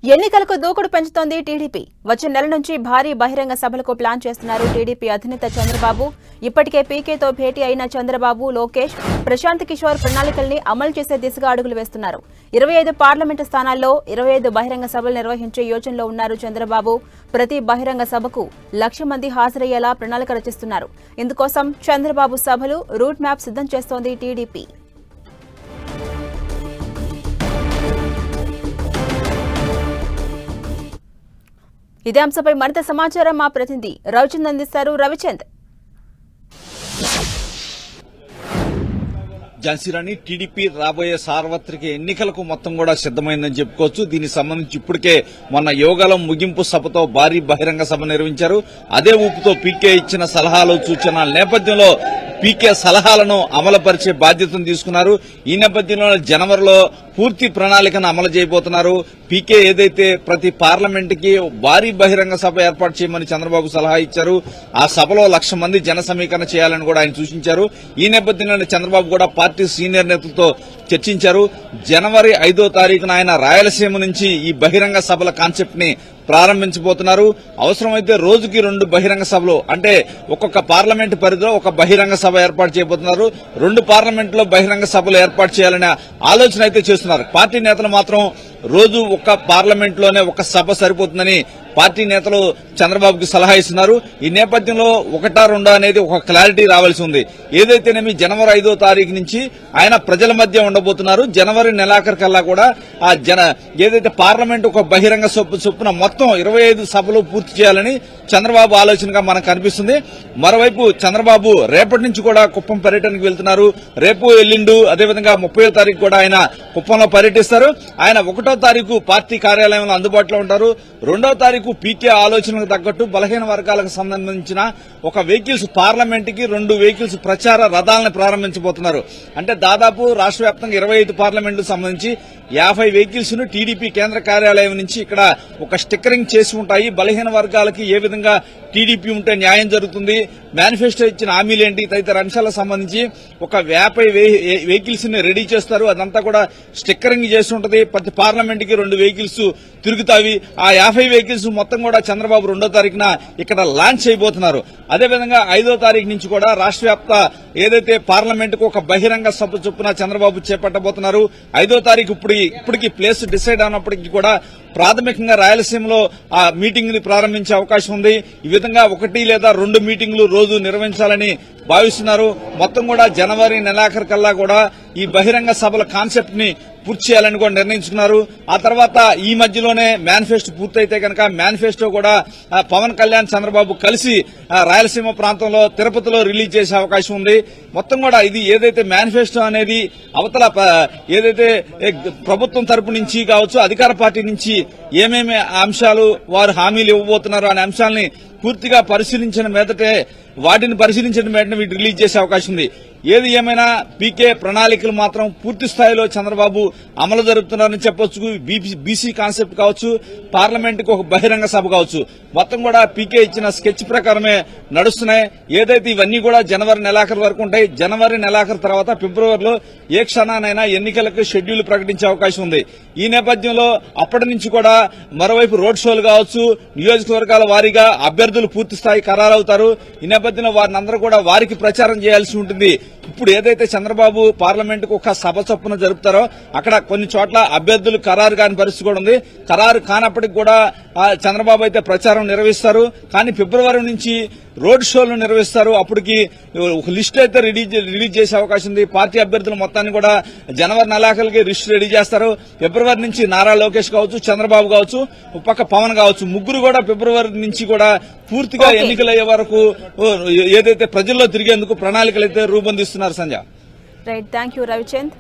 ఎన్నికలకు దూకుడు పెంచుతోంది టీడీపీ. వచ్చే నెల నుంచి భారీ బహిరంగ సభలకు ప్లాన్ చేస్తున్నారు టీడీపీ అధినేత చంద్రబాబు. ఇప్పటికే పీకేతో భేటీ అయిన చంద్రబాబు, లోకేష్, ప్రశాంత్ కిషోర్ ప్రణాళికల్ని అమలు చేసే దిశగా అడుగులు వేస్తున్నారు. 25 పార్లమెంటు స్థానాల్లో 25 బహిరంగ సభలు నిర్వహించే యోచనలో ఉన్నారు చంద్రబాబు. ప్రతి బహిరంగ సభకు 1,00,000 మంది హాజరయ్యేలా ప్రణాళిక రచిస్తున్నారు. ఇందుకోసం చంద్రబాబు సభలు రూట్ మ్యాప్ సిద్ధం చేస్తోంది టీడీపీ. ఇదే అంశంపై మరింత సమాచారం మా ప్రతినిధి రవిచంద్ అందిస్తారు. రవిచంద్, ఝాన్సీరాణి, టీడీపీ రాబోయే సార్వత్రిక ఎన్నికలకు మొత్తం కూడా సిద్దమైందని చెప్పుకోవచ్చు. దీనికి సంబంధించి ఇప్పటికే మొన్న యోగాలం ముగింపు సభతో భారీ బహిరంగ సభ నిర్వహించారు. అదే ఊపుతో పీకే ఇచ్చిన సలహాలు, సూచనల నేపథ్యంలో పీకే సలహాలను అమలుపరిచే బాధ్యతను తీసుకున్నారు. ఈ నేపథ్యంలో జనవరిలో పూర్తి ప్రణాళికను అమలు చేయబోతున్నారు. పీకే ఏదైతే ప్రతి పార్లమెంటుకి భారీ బహిరంగ సభ ఏర్పాటు చేయమని చంద్రబాబు సలహా ఇచ్చారు. ఆ సభలో 1,00,000 మంది జన సమీకరణ చేయాలని కూడా ఆయన సూచించారు. ఈ నేపథ్యంలో చంద్రబాబు కూడా పార్టీ సీనియర్ నేతలతో చర్చించారు. జనవరి 5వ తారీఖున ఆయన రాయలసీమ నుంచి ఈ బహిరంగ సభల కాన్సెప్ట్ ని ప్రారంభించబోతున్నారు. అవసరమైతే రోజుకి 2 బహిరంగ సభలు, అంటే ఒక్కొక్క పార్లమెంటు పరిధిలో ఒక బహిరంగ సభ ఏర్పాటు చేయబోతున్నారు. 2 పార్లమెంట్లో బహిరంగ సభలు ఏర్పాటు చేయాలనే ఆలోచన అయితే చేస్తున్నారు. పార్టీ నేతలు మాత్రం రోజు ఒక్క పార్లమెంట్లోనే ఒక సభ సరిపోతుందని పార్టీ నేతలు చంద్రబాబుకి సలహా ఇస్తున్నారు. ఈ నేపథ్యంలో 1, 2 అనేది ఒక క్లారిటీ రావాల్సి ఉంది. ఏదైతేనేమి జనవరి 5వ తారీఖు నుంచి ఆయన ప్రజల మధ్య ఉండబోతున్నారు. జనవరి నెలాఖరు కల్లా కూడా ఆ ఏదైతే పార్లమెంట్ ఒక బహిరంగ చొప్పున మొత్తం 25 సభలు పూర్తి చేయాలని చంద్రబాబు ఆలోచనగా మనకు కనిపిస్తుంది. మరోవైపు చంద్రబాబు రేపటి నుంచి కూడా కుప్పం పర్యటనకు వెళ్తున్నారు. రేపు, ఎల్లుండు, అదేవిధంగా 30వ తారీఖు కూడా ఆయన కుప్పంలో పర్యటిస్తారు. ఆయన 1వ తారీఖు పార్టీ కార్యాలయంలో అందుబాటులో ఉంటారు. 2వ తారీఖు పీకే ఆలోచనకు తగ్గట్టు బలహీన వర్గాలకు సంబంధించిన ఒక వెహికల్స్, పార్లమెంట్ కి 2 వెహికల్స్ ప్రచార రథాలను ప్రారంభించబోతున్నారు. అంటే దాదాపు రాష్ట్ర వ్యాప్తంగా 25 పార్లమెంట్లకు సంబంధించి 50 వెహికల్స్ ను టీడీపీ కేంద్ర కార్యాలయం నుంచి ఇక్కడ ఒక స్టిక్కరింగ్ చేసి ఉంటాయి. బలహీన వర్గాలకి ఏ విధంగా టీడీపీ ఉంటే న్యాయం జరుగుతుంది, మేనిఫెస్టో ఇచ్చిన హామీలేంటి తదితర అంశాలకు సంబంధించి ఒక 50 వెహికల్స్ ని రెడీ చేస్తారు. అదంతా కూడా స్టిక్కరింగ్ చేసి ఉంటుంది. ప్రతి పార్లమెంట్ కి 2 వెహికల్స్ తిరుగుతాయి. ఆ 50 వెహికల్స్ మొత్తం కూడా చంద్రబాబు 2వ తారీఖున ఇక్కడ లాంచ్ చేయబోతున్నారు. అదేవిధంగా 5వ తారీఖు నుంచి కూడా రాష్ట్ర వ్యాప్త ఏదైతే పార్లమెంట్ కు ఒక బహిరంగ సభ చొప్పున చంద్రబాబు చేపట్టబోతున్నారు. 5వ తారీఖు ఇప్పటికి ప్లేస్ డిసైడ్ అయినప్పటికీ కూడా ప్రాథమికంగా రాయలసీమలో ఆ మీటింగ్ ని ప్రారంభించే అవకాశం ఉంది. ఈ విధంగా 1 లేదా 2 మీటింగ్లు రోజు నిర్వహించాలని భావిస్తున్నారు. మొత్తం కూడా జనవరి నెలాఖరు కల్లా కూడా ఈ బహిరంగ సభల కాన్సెప్ట్ ని పూర్తి చేయాలని కూడా నిర్ణయించుకున్నారు. ఆ తర్వాత ఈ మధ్యలోనే మేనిఫెస్టో పూర్తయితే కనుక మేనిఫెస్టో కూడా పవన్ కళ్యాణ్, చంద్రబాబు కలిసి రాయలసీమ ప్రాంతంలో తిరుపతిలో రిలీజ్ చేసే అవకాశం ఉంది. మొత్తం కూడా ఇది ఏదైతే మేనిఫెస్టో అనేది అవతల ఏదైతే ప్రభుత్వం తరపు నుంచి కావచ్చు, అధికార పార్టీ నుంచి ఏమేమి అంశాలు వారు హామీలు ఇవ్వబోతున్నారు అనే అంశాలని పూర్తిగా పరిశీలించిన మీదటే వీటి రిలీజ్ చేసే అవకాశం ఉంది. ఏది ఏమైనా పీకే ప్రణాళికలు మాత్రం పూర్తి స్థాయిలో చంద్రబాబు అమలు జరుపుతున్నారని చెప్పొచ్చు. బీసీ కాన్సెప్ట్ కావచ్చు, పార్లమెంటుకు ఒక బహిరంగ సభ కావచ్చు, మొత్తం కూడా పీకే ఇచ్చిన స్కెచ్ ప్రకారమే నడుస్తున్నాయి. ఏదైతే ఇవన్నీ కూడా జనవరి నెలాఖరు వరకు ఉంటాయి. జనవరి నెలాఖరు తర్వాత ఫిబ్రవరిలో ఏ క్షణానైనా ఎన్నికలకు షెడ్యూల్ ప్రకటించే అవకాశం ఉంది. ఈ నేపథ్యంలో అప్పటి నుంచి కూడా మరోవైపు రోడ్ షోలు కావచ్చు, నియోజకవర్గాల వారీగా అభ్యర్థులు పూర్తి స్థాయి ఖరారవుతారు. ఈ నేపథ్యంలో వారిని అందరూ కూడా వారికి ప్రచారం చేయాల్సి ఉంటుంది. ఇప్పుడు ఏదైతే చంద్రబాబు పార్లమెంటుకు ఒక సభ చొప్పున జరుపుతారో అక్కడ కొన్ని చోట్ల అభ్యర్థులు ఖరారు కాని పరిస్థితి కూడా ఉంది. ఖరారు కానప్పటికి కూడా చంద్రబాబు అయితే ప్రచారం నిర్వహిస్తారు. కానీ ఫిబ్రవరి నుంచి రోడ్ షోలు నిర్వహిస్తారు. అప్పటికి ఒక లిస్ట్ అయితే రిలీజ్ చేసే అవకాశం ఉంది. పార్టీ అభ్యర్థులు మొత్తాన్ని కూడా జనవరి నెలాఖరుకి లిస్ట్ రెడీ చేస్తారు. ఫిబ్రవరి నుంచి నారా లోకేష్ కావచ్చు, చంద్రబాబు కావచ్చు, పక్క పవన్ కావచ్చు, ముగ్గురు కూడా ఫిబ్రవరి నుంచి కూడా పూర్తిగా ఎన్నికలయ్యే వరకు ఏదైతే ప్రజల్లో తిరిగేందుకు ప్రణాళికలు అయితే రూపొందిస్తున్నారు. Sanjay, right, thank you Ravichand.